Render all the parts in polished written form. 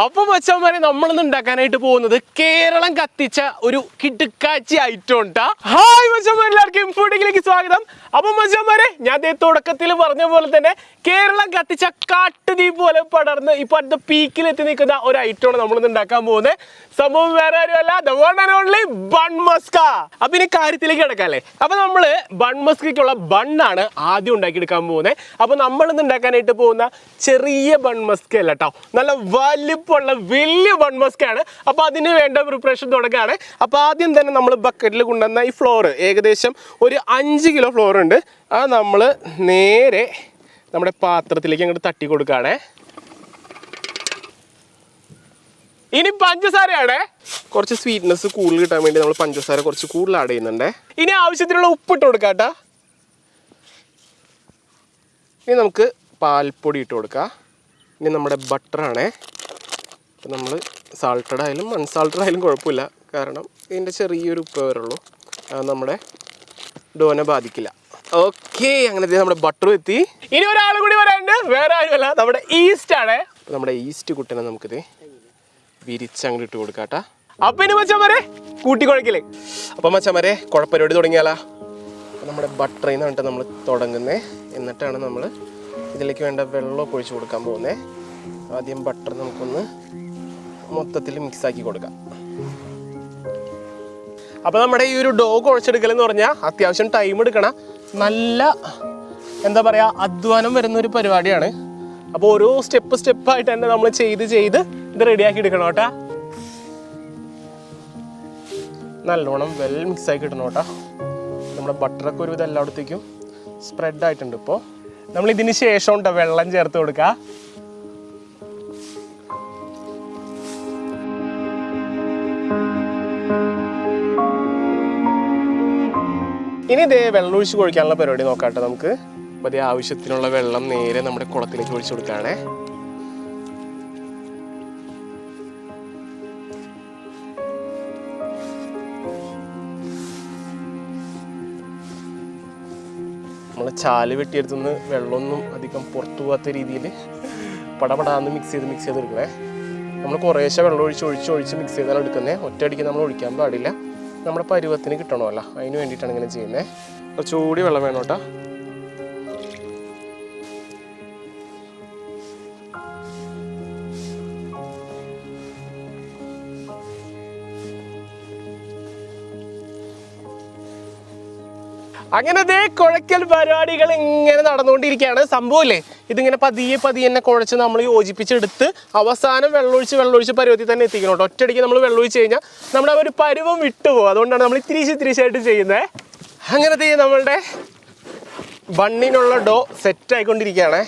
അപ്പം മച്ചാന്മാരെ നമ്മളിന്ന് ഉണ്ടാക്കാനായിട്ട് പോകുന്നത് കേരളം കത്തിച്ച ഒരു കിടുക്കാച്ചി ഐറ്റം ഉണ്ടാ. ഹായ് മച്ചാന്മാരെ, എല്ലാവർക്കും ഫുഡിലേക്ക് സ്വാഗതം. അപ്പം മച്ചാന്മാരെ, ഞാൻ തുടക്കത്തിൽ പറഞ്ഞ പോലെ തന്നെ കേരളം കത്തിച്ച കാട്ടുതീ പോലെ പടർന്ന് ഇപ്പൊ അടുത്ത പീക്കിൽ എത്തി നിൽക്കുന്ന ഒരു ഐറ്റമാണ് നമ്മളിന്ന് ഉണ്ടാക്കാൻ പോകുന്നത്. സംഭവം വേറെ ആരുമല്ല, the one and only bun Musca. അപ്പൊ ഇനി കാര്യത്തിലേക്ക് കിടക്കാല്ലേ. അപ്പൊ നമ്മള് ബൺ മസ്കയ്ക്കുള്ള ബണ്ണാണ് ആദ്യം ഉണ്ടാക്കിയെടുക്കാൻ പോകുന്നത്. അപ്പൊ നമ്മളിന്ന് ഉണ്ടാക്കാനായിട്ട് പോകുന്ന ചെറിയ ബൺ മസ്ക അല്ല കേട്ടോ, നല്ല വലിപ്പമുള്ള വലിയ ബൺ മസ്കയാണ്. അപ്പൊ അതിന് വേണ്ട പ്രിപ്പറേഷൻ തുടങ്ങുകയാണ്. അപ്പൊ ആദ്യം തന്നെ നമ്മൾ ബക്കറ്റിൽ കൊണ്ടുവന്ന ഈ ഫ്ലോർ, ഏകദേശം ഒരു 5 കിലോ ഫ്ലോർ ഉണ്ട്. അത് നമ്മൾ നേരെ നമ്മുടെ പാത്രത്തിലേക്ക് അങ്ങോട്ട് തട്ടി കൊടുക്കുകയാണേ. ഇനി പഞ്ചസാരയാണ്, കുറച്ച് സ്വീറ്റ്നെസ് കൂടുതൽ കിട്ടാൻ വേണ്ടി നമ്മൾ പഞ്ചസാര കുറച്ച് കൂടുതൽ ആഡ് ചെയ്യുന്നുണ്ട്. ഇനി ആവശ്യത്തിനുള്ള ഉപ്പിട്ട് കൊടുക്കാട്ടോ. ഇനി നമുക്ക് പാൽപ്പൊടി ഇട്ട് കൊടുക്കാം. ഇനി നമ്മുടെ ബട്ടറാണേ. ഇപ്പം നമ്മൾ സാൾട്ടഡ് ആയാലും അൺസാൾട്ടഡ് ആയാലും കുഴപ്പമില്ല, കാരണം ഇതിൻ്റെ ചെറിയൊരു ഉപ്പ് വരുള്ളൂ, അത് നമ്മുടെ ഡോനെ ബാധിക്കില്ല. ഓക്കെ, അങ്ങനെ നമ്മുടെ ബട്ടറും എത്തി. ഇനി ഒരാൾ കൂടി വരാനുണ്ട്, വേറെ ആരുമല്ല, നമ്മുടെ ഈസ്റ്റ് ആണ്. നമ്മുടെ ഈസ്റ്റ് കുട്ടനെ നമുക്കിത് വിരിച്ചങ്ങോട്ട് ഇട്ട് കൊടുക്കാട്ടാ. അപ്പൊ ഇനി മച്ചാന്മാരെ കൂട്ടിക്കുഴക്കില്ലേ. അപ്പം മച്ചാന്മാരെ കുഴപ്പരിപാടി തുടങ്ങിയാലാ. നമ്മുടെ ബട്ടറിൽ നിന്നാണ് നമ്മൾ തുടങ്ങുന്നത്. എന്നിട്ടാണ് നമ്മൾ ഇതിലേക്ക് വേണ്ട വെള്ളമൊക്കെ ഒഴിച്ച് കൊടുക്കാൻ പോകുന്നത്. ആദ്യം ബട്ടർ നമുക്കൊന്ന് മൊത്തത്തിൽ മിക്സാക്കി കൊടുക്കാം. അപ്പോൾ നമ്മുടെ ഈ ഒരു ഡോ കുഴച്ചെടുക്കലെന്ന് പറഞ്ഞാൽ അത്യാവശ്യം ടൈം എടുക്കണം, നല്ല എന്താ പറയുക അധ്വാനം വരുന്നൊരു പരിപാടിയാണ്. അപ്പോൾ ഓരോ സ്റ്റെപ്പായിട്ട് തന്നെ നമ്മൾ ചെയ്ത് ഇത് റെഡിയാക്കി എടുക്കണം കേട്ടാ. നല്ലോണം വെൽ മിക്സാക്കി ഇടണം കേട്ടോ. നമ്മുടെ ബട്ടറൊക്കെ ഒരുവിധം എല്ലായിടത്തേക്കും സ്പ്രെഡ് ആയിട്ടുണ്ട്. ഇപ്പോൾ നമ്മൾ ഇതിന് ശേഷം ഉണ്ടോ വെള്ളം ചേർത്ത് കൊടുക്കുക. ഇനി ഇതേ വെള്ളം ഒഴിച്ച് കൊഴിക്കാനുള്ള പരിപാടി നോക്കാട്ടെ നമുക്ക്. അപ്പോൾ അതേ ആവശ്യത്തിനുള്ള വെള്ളം നേരെ നമ്മുടെ കുളത്തിലേക്ക് ഒഴിച്ചു കൊടുക്കുകയാണേ. നമ്മൾ ചാല് വെട്ടിയെടുത്തുനിന്ന് വെള്ളമൊന്നും അധികം പുറത്തു പോകാത്ത രീതിയിൽ പടപടാന്ന് മിക്സ് ചെയ്ത് എടുക്കണേ. നമ്മൾ കുറേശ്ശെ വെള്ളം ഒഴിച്ച് മിക്സ് ചെയ്താണ് എടുക്കുന്നത്. ഒറ്റയടിക്ക് നമ്മൾ ഒഴിക്കാൻ പാടില്ല, നമ്മുടെ പരുവത്തിന് കിട്ടണമല്ലോ, അതിന് വേണ്ടിയിട്ടാണ് ഇങ്ങനെ ചെയ്യുന്നത്. കുറച്ചുകൂടി വെള്ളം വേണം കേട്ടോ. അങ്ങനത്തെ കുഴക്കൽ പരിപാടികൾ ഇങ്ങനെ നടന്നുകൊണ്ടിരിക്കുകയാണ്. സംഭവമില്ലേ, ഇതിങ്ങനെ പതിയെ തന്നെ കുഴച്ച് നമ്മൾ യോജിപ്പിച്ചെടുത്ത് അവസാനം വെള്ളമൊഴിച്ച് പരുവത്തിൽ തന്നെ എത്തിക്കണം കേട്ടോ. ഒറ്റയടിക്ക് നമ്മൾ വെള്ളമൊഴിച്ച് കഴിഞ്ഞാൽ നമ്മുടെ ഒരു പരുവം വിട്ടുപോകും. അതുകൊണ്ടാണ് നമ്മൾ ഇത്തിരിശായിട്ട് ചെയ്യുന്നത്. അങ്ങനത്തെ നമ്മളുടെ ബണ്ണിനുള്ള ഡോ സെറ്റ് ആയിക്കൊണ്ടിരിക്കുകയാണ്.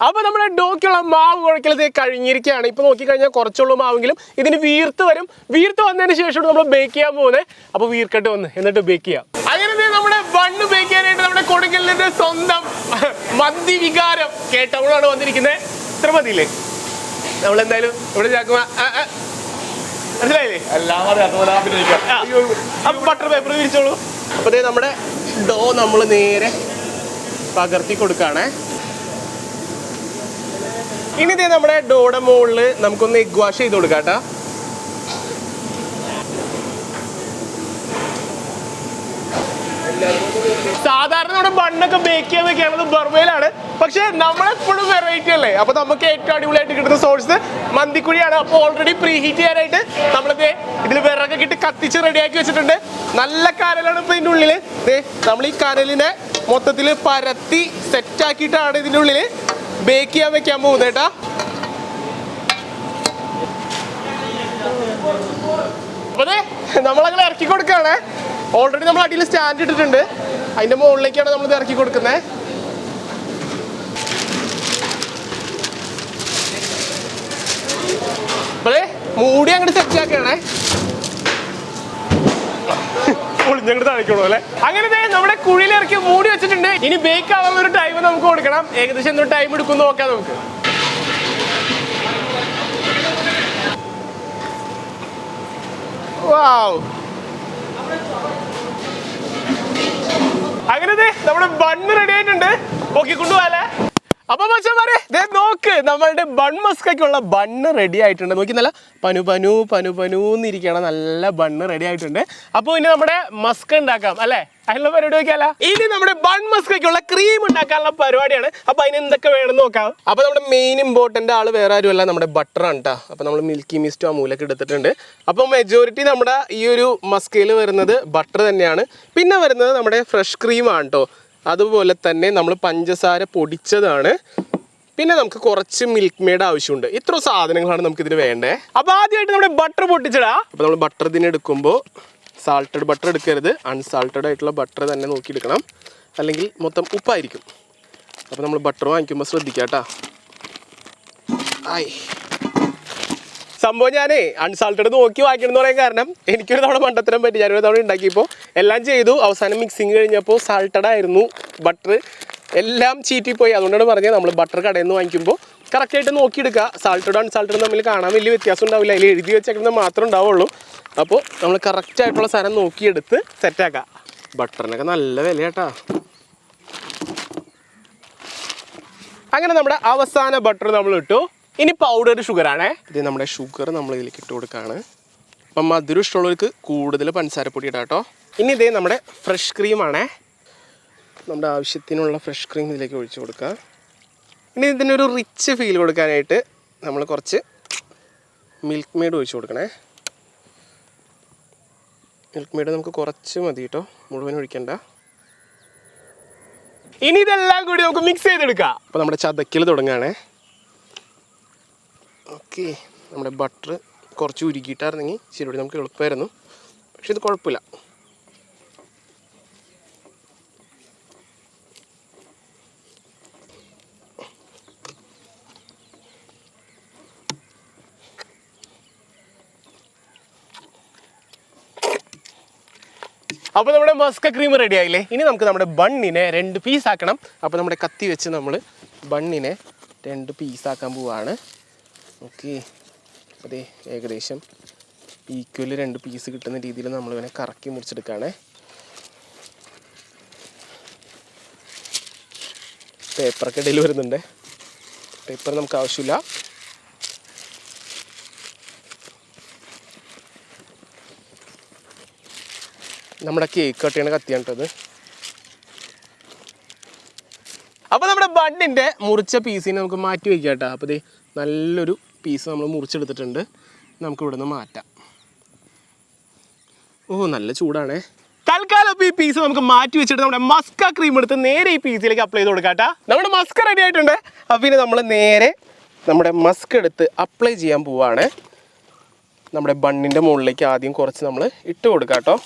അപ്പോൾ നമ്മുടെ ഡോക്കുള്ള മാവ് കുഴക്കലത് കഴിഞ്ഞിരിക്കുകയാണ്. ഇപ്പോൾ നോക്കിക്കഴിഞ്ഞാൽ കുറച്ചുള്ള മാവെങ്കിലും ഇതിന് വീർത്ത് വരും. വീർത്ത് വന്നതിന് ശേഷമാണ് നമ്മൾ ബേക്ക് ചെയ്യാൻ പോകുന്നത്. അപ്പോൾ വീർക്കട്ട് വന്ന് എന്നിട്ട് ബേക്ക് ചെയ്യാം. അങ്ങനെ നമ്മുടെ ബണ്ണ് ബേക്ക് ചെയ്യാനായിട്ട് നമ്മുടെ കൊടുക്കലിന്റെ സ്വന്തം മന്തി വികാരം കേട്ടവളാണ് വന്നിരിക്കുന്നത്. ഇത്ര മതിയില്ലേ? നമ്മളെന്തായാലും ഇവിടെ ചാക്കുവാ, മനസ്സിലായില്ലേ? ബട്ടർ പേപ്പർ വിരിച്ചോളൂ. അപ്പോൾ അതേ നമ്മുടെ ഡോ നമ്മൾ നേരെ പകർത്തി കൊടുക്കുകയാണേ. ഇനി ഇതേ നമ്മുടെ ഡോയുടെ മുകളിൽ നമുക്കൊന്ന് എഗ് വാഷ് ചെയ്ത് കൊടുക്കാം കേട്ടോ. സാധാരണ നമ്മുടെ ബണ്ണൊക്കെ ബേക്ക് ചെയ്യാൻ വെക്കുകയാണത് ബർമയിലാണ്, പക്ഷെ നമ്മളെപ്പോഴും വെറൈറ്റി അല്ലേ. അപ്പൊ നമുക്ക് ഏറ്റവും അടിപൊളിയായിട്ട് കിട്ടുന്ന സോഴ്സ് മന്തിക്കുഴിയാണ്. അപ്പോൾ ഓൾറെഡി പ്രീ ഹീറ്റ് ചെയ്യാനായിട്ട് നമ്മളിത് ഇതിൽ വിറകൊക്കെ ഇട്ട് കത്തിച്ച് റെഡിയാക്കി വെച്ചിട്ടുണ്ട്. നല്ല കനലാണ് ഇപ്പൊ ഇതിൻ്റെ ഉള്ളിൽ. നമ്മൾ ഈ കനലിനെ മൊത്തത്തിൽ പരത്തി സെറ്റാക്കിയിട്ടാണ് ഇതിൻ്റെ ഉള്ളിൽ ബേക്ക് ചെയ്യാൻ വെക്കാൻ പോകുന്നത് കേട്ടാ. അപ്പൊ അതെ നമ്മളങ്ങനെ ഇറക്കി കൊടുക്കുകയാണ്. ഓൾറെഡി നമ്മൾ അടിയിൽ സ്റ്റാൻഡ് ഇട്ടിട്ടുണ്ട്, അതിന്റെ മുകളിലേക്കാണ് നമ്മൾ ഇത് ഇറക്കി കൊടുക്കുന്നത്. അതെ മൂടി അങ്ങോട്ട് സെറ്റ് ആക്കുകയാണേ. പൊളിഞ്ഞങ്ങോട്ട് താഴ്ക്കണോ അല്ലെ. അങ്ങനെ നമ്മുടെ കുഴിയിലിറക്കി മൂടി വെച്ചിട്ടുണ്ട്. ഇനി ബേക്ക് ആവാനുള്ള ഒരു ടൈം നമുക്ക് കൊടുക്കണം. ഏകദേശം എന്തോ ടൈം എടുക്കും നോക്കാം നമുക്ക്. വാവ്, നമ്മുടെ ബണ്ണ് റെഡി ആയിട്ടുണ്ട്. ഓക്കെ കൊണ്ടുപോകാലേ. അപ്പൊ മച്ചന്മാരെ നോക്ക്, നമ്മളുടെ ബൺ മസ്കയ്ക്കുള്ള ബണ്ണ് റെഡി ആയിട്ടുണ്ട്. നോക്കി നല്ല പനുപനൂന്നിരിക്കണം, നല്ല ബണ്ണ് റെഡി ആയിട്ടുണ്ട്. അപ്പോൾ ഇനി നമ്മുടെ മസ്ക ഉണ്ടാക്കാം അല്ലേ? അതിനുള്ള പരിപാടി നോക്കിയാലോ. ഇനി നമ്മുടെ ബൺ മസ്കയ്ക്കുള്ള ക്രീം ഉണ്ടാക്കാനുള്ള പരിപാടിയാണ്. അപ്പൊ അതിന് എന്തൊക്കെ വേണമെന്ന് നോക്കാം. അപ്പൊ നമ്മുടെ മെയിൻ ഇമ്പോർട്ടന്റ് ആള് വേറെ ആരുമല്ല, നമ്മുടെ ബട്ടറാണ് കേട്ടോ. അപ്പൊ നമ്മൾ മിൽക്കി മിസ്റ്റോ അമൂലൊക്കെ എടുത്തിട്ടുണ്ട്. അപ്പൊ മെജോറിറ്റി നമ്മുടെ ഈ ഒരു മസ്കയിൽ വരുന്നത് ബട്ടർ തന്നെയാണ്. പിന്നെ വരുന്നത് നമ്മുടെ ഫ്രഷ് ക്രീമാണ് കേട്ടോ. അതുപോലെ തന്നെ നമ്മൾ പഞ്ചസാര പൊടിച്ചതാണ്. പിന്നെ നമുക്ക് കുറച്ച് മിൽക്ക് മെയ്ഡ് ആവശ്യമുണ്ട്. ഇത്ര സാധനങ്ങളാണ് നമുക്കിതിന് വേണ്ടേ. അപ്പോൾ ആദ്യമായിട്ട് നമ്മുടെ ബട്ടർ പൊട്ടിച്ചിടാം. അപ്പോൾ നമ്മൾ ബട്ടർ ഇതിന് എടുക്കുമ്പോൾ സാൾട്ടഡ് ബട്ടർ എടുക്കരുത്, അൺസാൾട്ടഡ് ആയിട്ടുള്ള ബട്ടർ തന്നെ നോക്കിയെടുക്കണം, അല്ലെങ്കിൽ മൊത്തം ഉപ്പായിരിക്കും. അപ്പോൾ നമ്മൾ ബട്ടർ വാങ്ങിക്കുമ്പോൾ ശ്രദ്ധിക്കാം കേട്ടോ. ആയി സംഭവം ഞാനേ അൺസാൾട്ടഡ് നോക്കി വാങ്ങിക്കണം എന്ന് പറയാൻ കാരണം എനിക്കൊരു തവണ മണ്ടത്തരം പറ്റി. ഞാനൊരു തവണ ഉണ്ടാക്കിയപ്പോൾ എല്ലാം ചെയ്തു, അവസാനം മിക്സിങ് കഴിഞ്ഞപ്പോൾ സാൾട്ടഡ് ആയിരുന്നു ബട്ടർ, എല്ലാം ചീറ്റിപ്പോയി. അതുകൊണ്ടാണ് പറഞ്ഞത് നമ്മൾ ബട്ടർ കടയിൽ നിന്ന് വാങ്ങിക്കുമ്പോൾ കറക്റ്റായിട്ട് നോക്കിയെടുക്കുക. സാൾട്ടഡ് അൺസാൾട്ടഡ് തമ്മിൽ കാണാൻ വലിയ വ്യത്യാസം ഉണ്ടാവില്ല, അതിൽ എഴുതി വെച്ചേക്കുന്നത് മാത്രമേ ഉണ്ടാവുള്ളൂ. അപ്പോൾ നമ്മൾ കറക്റ്റായിട്ടുള്ള സാധനം നോക്കിയെടുത്ത് സെറ്റാക്കാം. ബട്ടറിനൊക്കെ നല്ല വില കേട്ടോ. അങ്ങനെ നമ്മുടെ അവസാന ബട്ടർ നമ്മൾ ഇട്ടു. ഇനി പൗഡർ ഷുഗറാണേ. ഇത് നമ്മുടെ ഷുഗർ നമ്മൾ ഇതിലേക്ക് ഇട്ട് കൊടുക്കുകയാണ്. അപ്പം മധുരം ഇഷ്ടമുള്ളവർക്ക് കൂടുതൽ പഞ്ചസാരപ്പൊടി ഇടാം കേട്ടോ. ഇനി ഇതേ നമ്മുടെ ഫ്രഷ് ക്രീമാണേ. നമ്മുടെ ആവശ്യത്തിനുള്ള ഫ്രഷ് ക്രീം ഇതിലേക്ക് ഒഴിച്ച് കൊടുക്കുക. ഇനി ഇതിനൊരു റിച്ച് ഫീൽ കൊടുക്കാനായിട്ട് നമ്മൾ കുറച്ച് മിൽക്ക് മെയ്ഡ് ഒഴിച്ച് കൊടുക്കണേ. മിൽക്ക് മെയ്ഡ് നമുക്ക് കുറച്ച് മതി കേട്ടോ, മുഴുവൻ ഒഴിക്കണ്ട. ഇനി ഇതെല്ലാം കൂടി നമുക്ക് മിക്സ് ചെയ്തെടുക്കാം. അപ്പോൾ നമ്മുടെ ചതക്കൽ തുടങ്ങുകയാണേ. ഓക്കെ, നമ്മുടെ ബട്ടർ കുറച്ച് ഉരുക്കിയിട്ടായിരുന്നെങ്കിൽ ശരിയോടെ നമുക്ക് എളുപ്പമായിരുന്നു, പക്ഷെ ഇത് കുഴപ്പമില്ല. അപ്പോൾ നമ്മുടെ മസ്ക ക്രീം റെഡി ആയില്ലേ. ഇനി നമുക്ക് നമ്മുടെ ബണ്ണിനെ 2 പീസ് ആക്കണം. അപ്പോൾ നമ്മുടെ കത്തി വെച്ച് നമ്മൾ ബണ്ണിനെ 2 പീസാക്കാൻ പോവാണ്. ഓക്കെ, അതെ ഏകദേശം ഈക്വൽ 2 പീസ് കിട്ടുന്ന രീതിയിൽ നമ്മൾ ഇവനെ കറക്കി മുറിച്ചെടുക്കുകയാണ്. പേപ്പറൊക്കെ ഇടയിൽ വരുന്നുണ്ട്, പേപ്പർ നമുക്ക് ആവശ്യമില്ല. നമ്മുടെ കേക്ക് കട്ട് ചെയ്യണ കത്തിയാണ് കേട്ടത്. അപ്പോൾ നമ്മുടെ ബണ്ണിൻ്റെ മുറിച്ച പീസിനെ നമുക്ക് മാറ്റി വയ്ക്കാം കേട്ടോ. അപ്പോൾ ഇത് നല്ലൊരു പീസ് നമ്മൾ മുറിച്ചെടുത്തിട്ടുണ്ട്, നമുക്ക് ഇവിടെ നിന്ന് മാറ്റാം. ഓ നല്ല ചൂടാണേ. തൽക്കാലം അപ്പോൾ ഈ പീസ് നമുക്ക് മാറ്റി വെച്ചിട്ട് നമ്മുടെ മസ്ക ക്രീം എടുത്ത് നേരെ ഈ പീസിലേക്ക് അപ്ലൈ ചെയ്ത് കൊടുക്കാം കേട്ടോ. നമ്മുടെ മസ്ക റെഡി ആയിട്ടുണ്ട്. അപ്പോൾ പിന്നെ നമ്മൾ നേരെ നമ്മുടെ മസ്ക് എടുത്ത് അപ്ലൈ ചെയ്യാൻ പോവാണ്. നമ്മുടെ ബണ്ണിൻ്റെ മുകളിലേക്ക് ആദ്യം കുറച്ച് നമ്മൾ ഇട്ട് കൊടുക്കാം കേട്ടോ.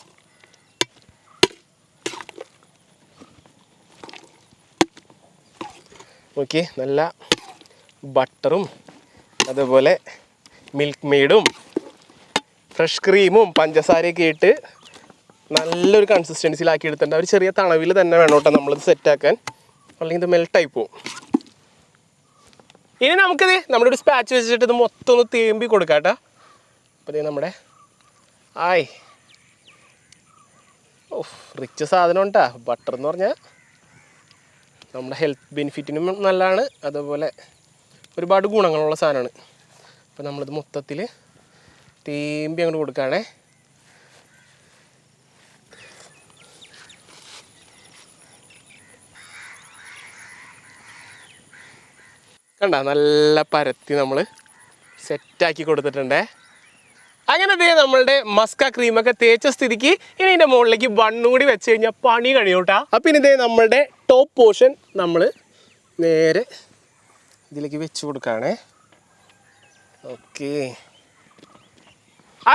ഓക്കെ, നല്ല ബട്ടറും അതുപോലെ മിൽക്ക് മെയ്ഡും ഫ്രഷ് ക്രീമും പഞ്ചസാരയൊക്കെ ഇട്ട് നല്ലൊരു കൺസിസ്റ്റൻസിയിലാക്കി എടുത്തിട്ടുണ്ട്. ഒരു ചെറിയ തണവിൽ തന്നെ വേണം കേട്ടോ നമ്മളിത് സെറ്റാക്കാൻ, അല്ലെങ്കിൽ ഇത് മെൽട്ടായി പോവും. ഇനി നമുക്കിത് നമ്മുടെ ഒരു സ്പാച്ച് വെച്ചിട്ട് ഇത് മൊത്തം ഒന്ന് തേമ്പി കൊടുക്കാം കേട്ടോ. അപ്പോൾ ഇത് നമ്മുടെ റിച്ച് സാധനം കേട്ടോ. ബട്ടർ എന്ന് പറഞ്ഞാൽ നമ്മുടെ ഹെൽത്ത് ബെനിഫിറ്റിനും നല്ലതാണ്, അതുപോലെ ഒരുപാട് ഗുണങ്ങളുള്ള സാധനമാണ്. അപ്പോൾ നമ്മളിത് മൊത്തത്തിൽ തേമ്പി അങ്ങോട്ട് കൊടുക്കുകയാണേ. കണ്ട നല്ല പരത്തി നമ്മൾ സെറ്റാക്കി കൊടുത്തിട്ടുണ്ടേ. അങ്ങനെ ദേ നമ്മളുടെ മസ്ക ക്രീമൊക്കെ തേച്ച സ്ഥിതിക്ക് ഇനി ഇതിൻ്റെ മുകളിലേക്ക് ബണ്ണും കൂടി വെച്ച് കഴിഞ്ഞാൽ പണി കഴിയൂട്ടാ. അപ്പം ഇനി ഇതേ നമ്മളുടെ ടോപ്പ് പോർഷൻ നമ്മൾ നേരെ ഇതിലേക്ക് വെച്ച് കൊടുക്കുകയാണേ. ഓക്കെ,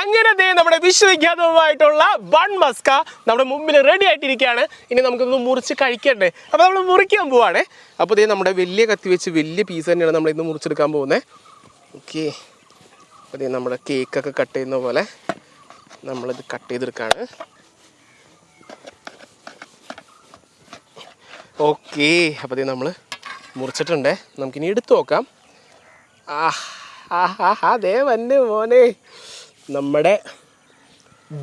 അങ്ങനെ ദേ നമ്മുടെ വിശ്വവിഖ്യാതമായിട്ടുള്ള ബൺ മസ്ക നമ്മുടെ മുമ്പിൽ റെഡി ആയിട്ടിരിക്കുകയാണ്. ഇനി നമുക്കൊന്ന് മുറിച്ച് കഴിക്കണ്ടേ. അപ്പോൾ നമ്മൾ മുറിക്കാൻ പോവാണേ. അപ്പോൾ ദേ നമ്മുടെ വലിയ കത്തി വെച്ച് വലിയ പീസ് തന്നെയാണ് നമ്മളിന്ന് മുറിച്ചെടുക്കാൻ പോകുന്നത്. ഓക്കെ, അപ്പോൾ ദേ നമ്മുടെ കേക്കൊക്കെ കട്ട് ചെയ്യുന്ന പോലെ നമ്മളിത് കട്ട് ചെയ്തെടുക്കുകയാണ്. ഓക്കെ, അപ്പോൾ ദേ നമ്മൾ മുറിച്ചിട്ടുണ്ടേ. നമുക്കിനി എടുത്തു നോക്കാം. അതേ വന്നെ മോനെ നമ്മുടെ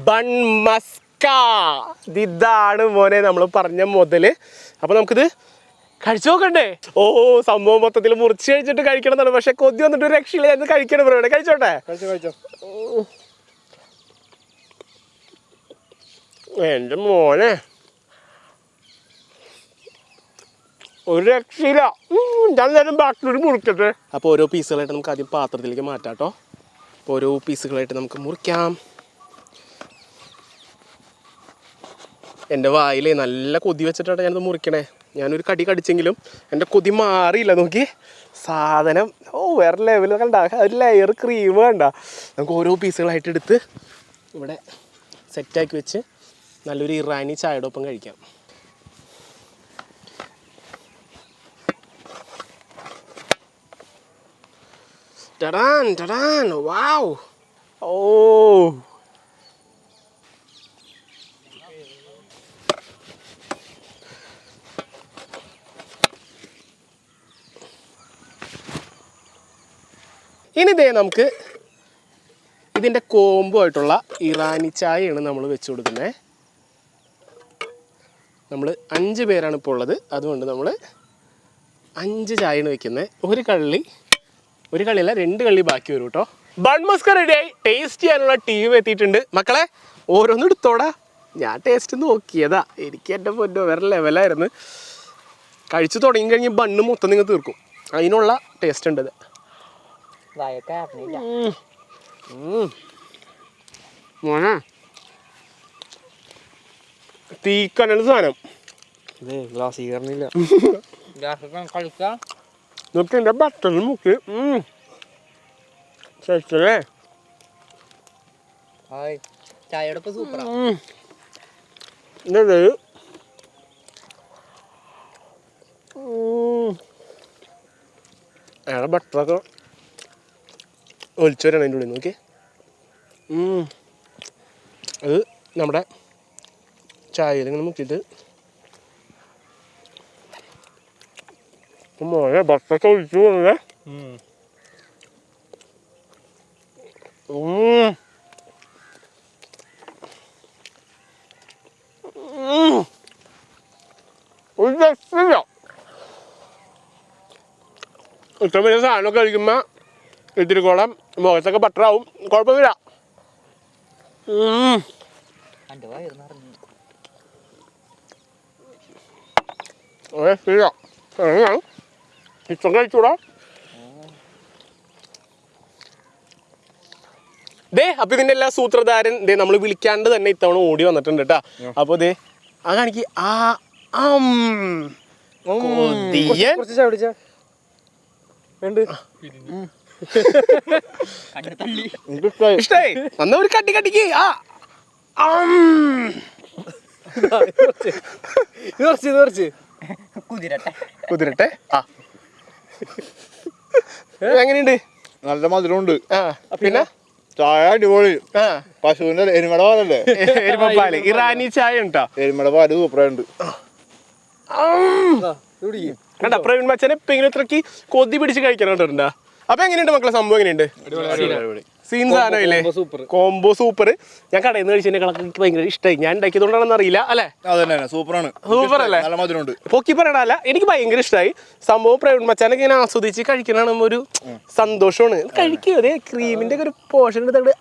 ബൺ മസ്ക ഇതാണ് മോനെ നമ്മൾ പറഞ്ഞ മുതല്. അപ്പൊ നമുക്കിത് കഴിച്ചു നോക്കണ്ടേ? ഓ സംഭവം മൊത്തത്തിൽ മുറിച്ച് കഴിച്ചിട്ട് കഴിക്കണം എന്നാണ്. പക്ഷെ കൊതി വന്നിട്ട് ഒരു രക്ഷയില്ല. ഞാൻ കഴിക്കണം ബ്രോ. കഴിച്ചോട്ടെ? എന്റെ മോനെ ഒരു രക്ഷയില്ല. ഞാൻ നേരം ബാക്കിലൂടെ മുറിക്കട്ടെ. അപ്പോൾ ഓരോ പീസുകളായിട്ട് നമുക്ക് ആദ്യം പാത്രത്തിലേക്ക് മാറ്റാം കേട്ടോ. അപ്പോൾ ഓരോ പീസുകളായിട്ട് നമുക്ക് മുറിക്കാം. എൻ്റെ വായിലേ നല്ല കൊതി വെച്ചിട്ടാണ് ഞാനത് മുറിക്കണേ. ഞാനൊരു കടി കടിച്ചെങ്കിലും എൻ്റെ കൊതി മാറിയില്ല. നോക്കി സാധനം. ഓ വേറെ ലെവൽ കണ്ട. ഒരു ലെയർ ക്രീം വേണ്ട. നമുക്ക് ഓരോ പീസുകളായിട്ട് എടുത്ത് ഇവിടെ സെറ്റാക്കി വെച്ച് നല്ലൊരു ഇറാനി ചായയുടെ ഒപ്പം കഴിക്കാം. ടടാൻ ടടാൻ. വാവ്. ഓ ഇനി ഇതേ നമുക്ക് ഇതിൻ്റെ കോംബോ ആയിട്ടുള്ള ഇറാനി ചായയാണ് നമ്മൾ വെച്ച് കൊടുക്കുന്നത്. നമ്മൾ 5 പേരാണ് ഇപ്പോൾ ഉള്ളത്. അതുകൊണ്ട് നമ്മൾ 5 ചായയാണ് വെക്കുന്നത്. ഒരു കള്ളിയല്ല 2 കള്ളി ബാക്കി വരും കേട്ടോ. ബൺ മസ്ക റെഡിയായി. ടേസ്റ്റ് ചെയ്യാനുള്ള ടീം എത്തിയിട്ടുണ്ട്. മക്കളെ ഓരോന്നും എടുത്തോടാ. ഞാൻ ടേസ്റ്റ് നോക്കിയതാ. എനിക്ക് എൻ്റെ പൊന്നോ വേറെ ലെവലായിരുന്നു. കഴിച്ചു തുടങ്ങി കഴിഞ്ഞ് ബണ്ണ് മൊത്തം നിങ്ങൾ തീർക്കും. അതിനുള്ള ടേസ്റ്റ് ഉണ്ട് ഇത്. മോനെ തീക്കനൽ സാധനം. നോക്കി എൻ്റെ ബട്ടറിൽ മുക്കി ശരിച്ചല്ലേ. ചായയുടെ സൂപ്പർ. അയാളെ ബട്ടറൊക്കെ ഒലിച്ചു വരണം അതിൻ്റെ ഉള്ളിൽ. നോക്കി അത് നമ്മുടെ ചായയിൽ ഇങ്ങനെ മുക്കിയിട്ട് മോനെ ബട്ടറൊക്കെ ഒഴിച്ചു പോകുന്നേ. ഒരു രക്ഷയില്ല. ഇത്ര വലിയ സാധനമൊക്കെ കഴിക്കുമ്പോൾ ഇത്തിരി കോളം മുഖത്തൊക്കെ ബട്ടറാവും. കുഴപ്പമില്ല. ഇഷ്ടം കഴിച്ചൂടാ. ദേ അപ്പൊ ഇതിന്റെ എല്ലാ സൂത്രധാരൻ ദേ നമ്മൾ വിളിക്കാണ്ട് തന്നെ ഇത്തവണ ഓടി വന്നിട്ടുണ്ട് കേട്ടാ. അപ്പൊ ദേ ആ കാണിക്ക്. ഇഷ്ടായി. അന്ന് ഒരു കട്ടിക്ക്. കുതിരട്ടെ. എങ്ങനെയുണ്ട്? നല്ല മധുരമുണ്ട്. പിന്നെ ചായ അടിപൊളി. പശുവിന്റെ എരുമയുടെ പാലല്ലേ? എരുമപ്പാല് ഇറാനി ചായ ഉണ്ടോ? എരുമയുടെ പാല് സൂപ്പറായിട്ടുണ്ട്. കണ്ടാ പ്രവീൺ മച്ചനെ എപ്പെങ്കിലും ഇത്രക്ക് കൊതി പിടിച്ച് കഴിക്കാൻ കണ്ടിട്ടുണ്ടാ. അപ്പൊ എങ്ങനെയുണ്ട് മക്കളെ? സംഭവം എങ്ങനെയുണ്ട്? സീൻ സാധനമില്ലേ? Combo super. ഞാൻ കടയിൽ നിന്ന് കഴിച്ചതിനേക്കാളൊക്കെ എനിക്ക് ഭയങ്കര ഇഷ്ടമായി. ഞാൻ ഉണ്ടാക്കിയതുകൊണ്ടാണെന്ന് അറിയില്ല അല്ലേ? സൂപ്പറാണ്. സൂപ്പർ അല്ലേ? നല്ല മധുരമുണ്ട്. പൊക്കി പറയണല്ല, എനിക്ക് ഭയങ്കര ഇഷ്ടമായി സംഭവം. പ്രവീൺ മച്ചാനൊക്കെ ഇങ്ങനെ ആസ്വദിച്ച് കഴിക്കണ ഒരു സന്തോഷമാണ്. കഴിക്കുക അതെ ക്രീമിന്റെ ഒക്കെ ഒരു പോർഷൻ എടുത്തിട്ട്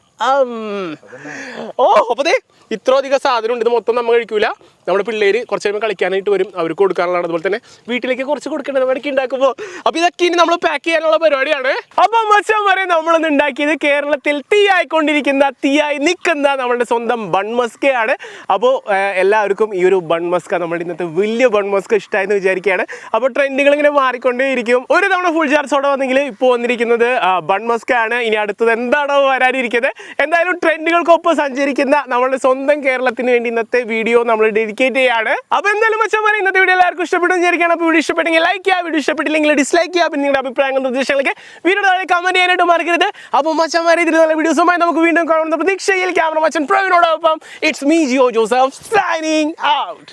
ഓ അപ്പൊ ദേ ഇത്ര അധികം സാധനം ഉണ്ട്. ഇത് മൊത്തം നമ്മൾ കഴിക്കൂല. നമ്മുടെ പിള്ളേര് കുറച്ച് കഴിയുമ്പോൾ കളിക്കാനായിട്ട് വരും. അവർക്ക് കൊടുക്കാനുള്ളതാണ്. അതുപോലെ തന്നെ വീട്ടിലേക്ക് കുറച്ച് കൊടുക്കേണ്ടത് ഇടയ്ക്ക് ഉണ്ടാക്കുമ്പോൾ. അപ്പൊ ഇതൊക്കെ ഇനി നമ്മൾ പാക്ക് ചെയ്യാനുള്ള പരിപാടിയാണ്. അപ്പൊ മച്ചാൻ വരെ നമ്മളൊന്ന് ഉണ്ടാക്കിയത് കേരളത്തിൽ തീയായി നിൽക്കുന്ന നമ്മളുടെ സ്വന്തം ബൺ മസ്കയാണ്. അപ്പോൾ എല്ലാവർക്കും ഈ ഒരു ബൺ മസ്ക നമ്മുടെ ഇന്നത്തെ വലിയ ബൺ മസ്ക ഇഷ്ടമായെന്ന് വിചാരിക്കുകയാണ്. അപ്പോൾ ട്രെൻഡുകൾ ഇങ്ങനെ മാറിക്കൊണ്ടേയിരിക്കും. ഒരു തവണ ഫുൾ ചാർജോടെ വന്നെങ്കിൽ ഇപ്പോൾ വന്നിരിക്കുന്നത് ബൺ മസ്ക ആണ്. ഇനി അടുത്തത് എന്താണോ വരാനിരിക്കുന്നത്. എന്തായാലും ട്രെൻഡുകൾക്കൊപ്പം സഞ്ചരിക്കുന്ന നമ്മളുടെ സ്വന്തം കേരളത്തിന് വേണ്ടി ഇന്നത്തെ വീഡിയോ നമ്മൾ ഡെഡിക്കേറ്റ് ചെയ്യാണ്. അപ്പൊ എന്തായാലും മച്ചാന്മാരെ ഇന്നത്തെ വീഡിയോ എല്ലാവർക്കും ഇഷ്ടപ്പെട്ടു വിചാരിക്കുകയാണ്. അപ്പോൾ വീഡിയോ ഇഷ്ടപ്പെട്ടെങ്കിൽ ലൈക്ക് ചെയ്യുക, വീഡിയോ ഇഷ്ടപ്പെട്ടില്ലെങ്കിൽ ഡിസ്ലൈക്ക് ചെയ്യുക. പിന്നെ നിങ്ങളുടെ അഭിപ്രായങ്ങൾ നിർദ്ദേശങ്ങളൊക്കെ വീഡിയോ താഴെ കമന്റ് ചെയ്യാനായിട്ട് മറക്കരുത്. അപ്പോൾ മച്ചാന്മാരെ ഇതിൽ നല്ല വീഡിയോസുമായി നമുക്ക് വീണ്ടും കാണുന്ന പ്രതീക്ഷയിൽ ക്യാമറ മച്ചൻ പ്രവീണോടൊപ്പം it's me Jio Joseph signing out.